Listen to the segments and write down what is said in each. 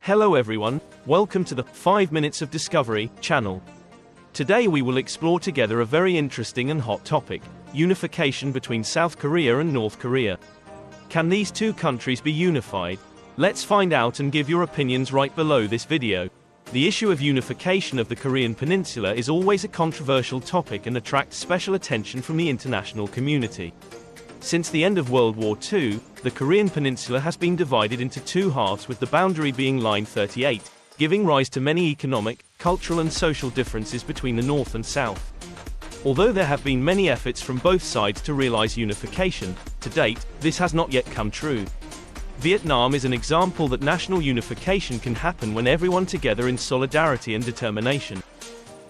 Hello everyone, welcome to the 5 Minutes of Discovery channel. Today we will explore together a very interesting and hot topic, unification between South Korea and North Korea. Can these two countries be unified? Let's find out and give your opinions right below this video. The issue of unification of the Korean peninsula is always a controversial topic and attracts special attention from the international community. Since the end of World War II, the Korean peninsula has been divided into two halves, with the boundary being line 38, giving rise to many economic, cultural and social differences between the North and South. Although there have been many efforts from both sides to realize unification, to date, this has not yet come true. Vietnam is an example that national unification can happen when everyone together in solidarity and determination.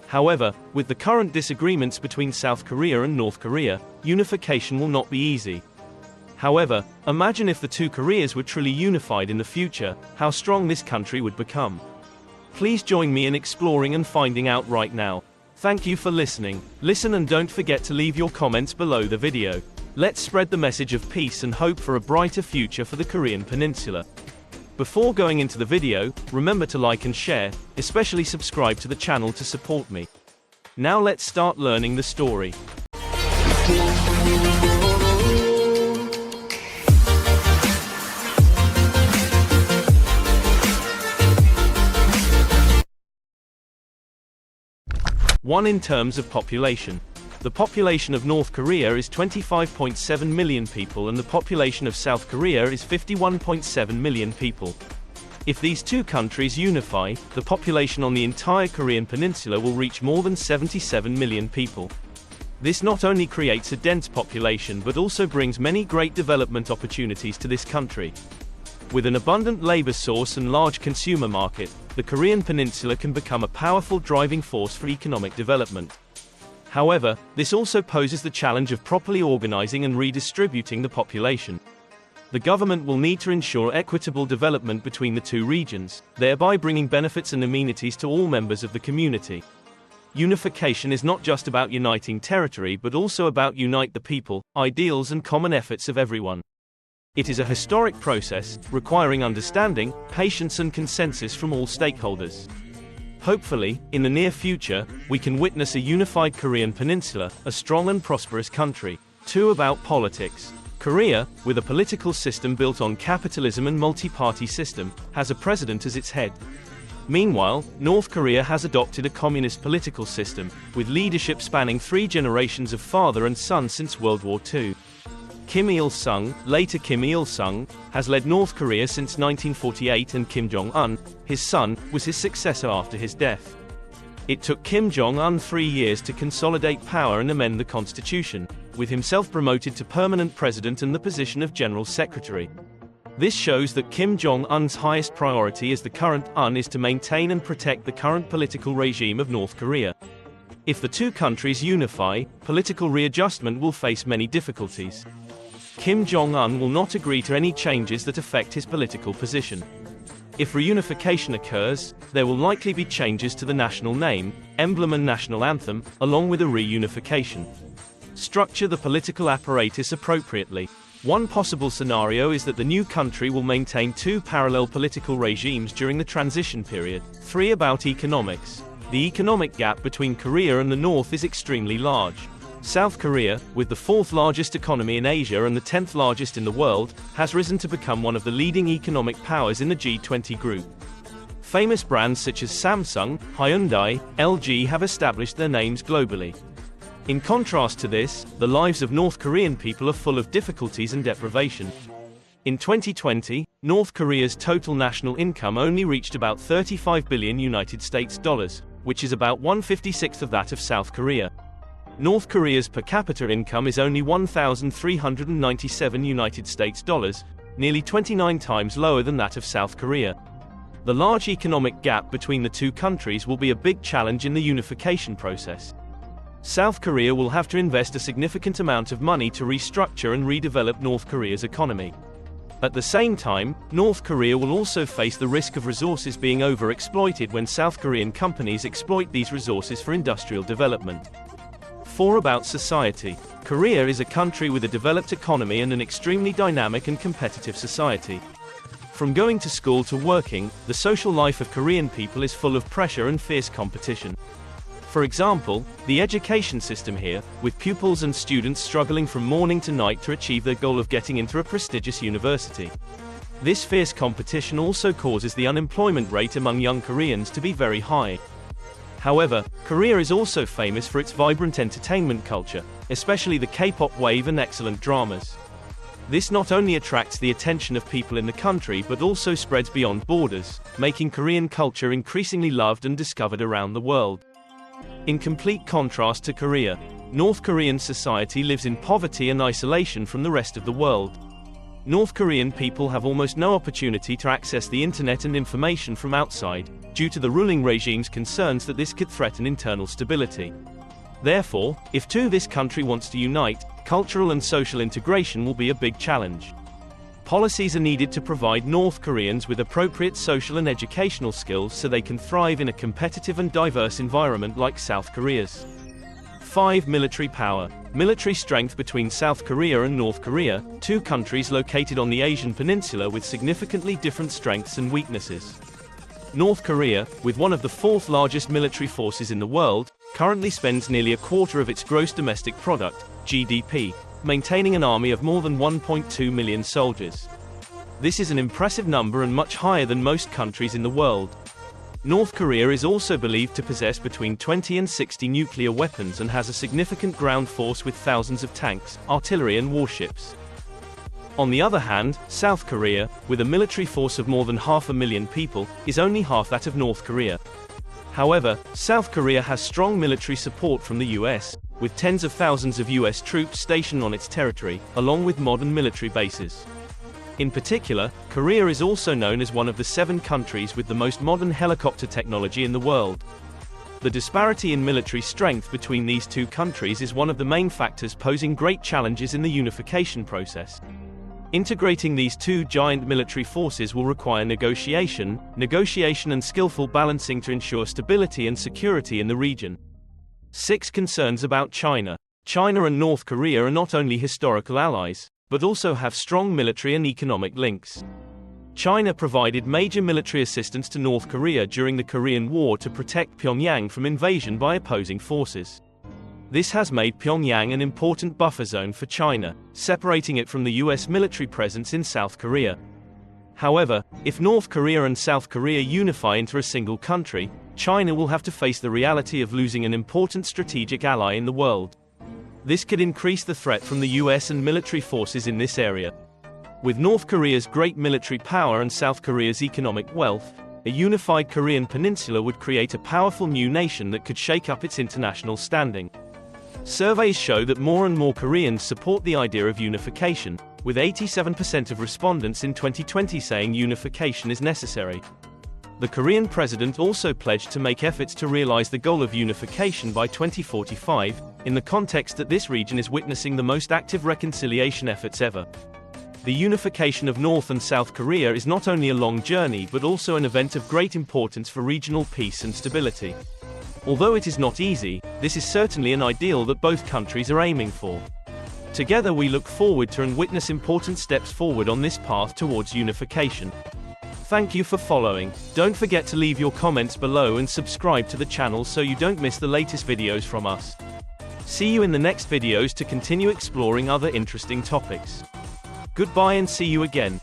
However, with the current disagreements between South Korea and North Korea, unification will not be easy. However, imagine if the two Koreas were truly unified in the future, how strong this country would become. Please join me in exploring and finding out right now. Thank you for listening. Listen and don't forget to leave your comments below the video. Let's spread the message of peace and hope for a brighter future for the Korean peninsula. Before going into the video, remember to like and share, especially subscribe to the channel to support me. Now let's start learning the story. One, in terms of population. The population of North Korea is 25.7 million people and the population of South Korea is 51.7 million people. If these two countries unify, the population on the entire Korean peninsula will reach more than 77 million people. This not only creates a dense population but also brings many great development opportunities to this country. With an abundant labor source and large consumer market, the Korean peninsula can become a powerful driving force for economic development. However, this also poses the challenge of properly organizing and redistributing the population. The government will need to ensure equitable development between the two regions, thereby bringing benefits and amenities to all members of the community. Unification is not just about uniting territory but also about unite the people, ideals and common efforts of everyone. It is a historic process, requiring understanding, patience and consensus from all stakeholders. Hopefully, in the near future, we can witness a unified Korean peninsula, a strong and prosperous country. 2. About politics. Korea, with a political system built on capitalism and multi-party system, has a president as its head. Meanwhile, North Korea has adopted a communist political system, with leadership spanning 3 generations of father and son since World War II. Kim Il-sung, later Kim Il-sung, has led North Korea since 1948 and Kim Jong-un, his son, was his successor after his death. It took Kim Jong-un 3 years to consolidate power and amend the constitution, with himself promoted to permanent president and the position of general secretary. This shows that Kim Jong-un's highest priority as the current UN is to maintain and protect the current political regime of North Korea. If the two countries unify, political readjustment will face many difficulties. Kim Jong-un will not agree to any changes that affect his political position. If reunification occurs, there will likely be changes to the national name, emblem and national anthem, along with a reunification. Structure the political apparatus appropriately. One possible scenario is that the new country will maintain 2 parallel political regimes during the transition period. 3. About economics. The economic gap between Korea and the North is extremely large. South Korea, with the 4th largest economy in Asia and the 10th largest in the world, has risen to become one of the leading economic powers in the G20 group. Famous brands such as Samsung, Hyundai, LG have established their names globally. In contrast to this, the lives of North Korean people are full of difficulties and deprivation. In 2020, North Korea's total national income only reached about $35 billion United States dollars, which is about 1/56 of that of South Korea. North Korea's per capita income is only $1,397 United States dollars, nearly 29 times lower than that of South Korea. The large economic gap between the two countries will be a big challenge in the unification process. South Korea will have to invest a significant amount of money to restructure and redevelop North Korea's economy. At the same time, North Korea will also face the risk of resources being overexploited when South Korean companies exploit these resources for industrial development. 4. About society. Korea is a country with a developed economy and an extremely dynamic and competitive society. From going to school to working, the social life of Korean people is full of pressure and fierce competition. For example, the education system here, with pupils and students struggling from morning to night to achieve their goal of getting into a prestigious university. This fierce competition also causes the unemployment rate among young Koreans to be very high. However, Korea is also famous for its vibrant entertainment culture, especially the K-pop wave and excellent dramas. This not only attracts the attention of people in the country but also spreads beyond borders, making Korean culture increasingly loved and discovered around the world. In complete contrast to Korea, North Korean society lives in poverty and isolation from the rest of the world. North Korean people have almost no opportunity to access the internet and information from outside, due to the ruling regime's concerns that this could threaten internal stability. Therefore, if this country wants to unite, cultural and social integration will be a big challenge. Policies are needed to provide North Koreans with appropriate social and educational skills so they can thrive in a competitive and diverse environment like South Korea's. 5. Military power. Military strength between South Korea and North Korea, two countries located on the Asian peninsula with significantly different strengths and weaknesses. North Korea, with one of the fourth largest military forces in the world, currently spends nearly a quarter of its gross domestic product, GDP, maintaining an army of more than 1.2 million soldiers. This is an impressive number and much higher than most countries in the world. North Korea is also believed to possess between 20 and 60 nuclear weapons and has a significant ground force with thousands of tanks, artillery and warships. On the other hand, South Korea, with a military force of more than 500,000 people, is only half that of North Korea. However, South Korea has strong military support from the US, with tens of thousands of US troops stationed on its territory, along with modern military bases. In particular, Korea is also known as one of the 7 countries with the most modern helicopter technology in the world. The disparity in military strength between these two countries is one of the main factors posing great challenges in the unification process. Integrating these two giant military forces will require negotiation and skillful balancing to ensure stability and security in the region. 6. Concerns about China. China and North Korea are not only historical allies, but also have strong military and economic links. China provided major military assistance to North Korea during the Korean War to protect Pyongyang from invasion by opposing forces. This has made Pyongyang an important buffer zone for China, separating it from the US military presence in South Korea. However, if North Korea and South Korea unify into a single country, China will have to face the reality of losing an important strategic ally in the world. This could increase the threat from the US and military forces in this area. With North Korea's great military power and South Korea's economic wealth, a unified Korean peninsula would create a powerful new nation that could shake up its international standing. Surveys show that more and more Koreans support the idea of unification, with 87% of respondents in 2020 saying unification is necessary. The Korean president also pledged to make efforts to realize the goal of unification by 2045, in the context that this region is witnessing the most active reconciliation efforts ever. The unification of North and South Korea is not only a long journey but also an event of great importance for regional peace and stability. Although it is not easy, this is certainly an ideal that both countries are aiming for. Together we look forward to and witness important steps forward on this path towards unification. Thank you for following. Don't forget to leave your comments below and subscribe to the channel so you don't miss the latest videos from us. See you in the next videos to continue exploring other interesting topics. Goodbye and see you again.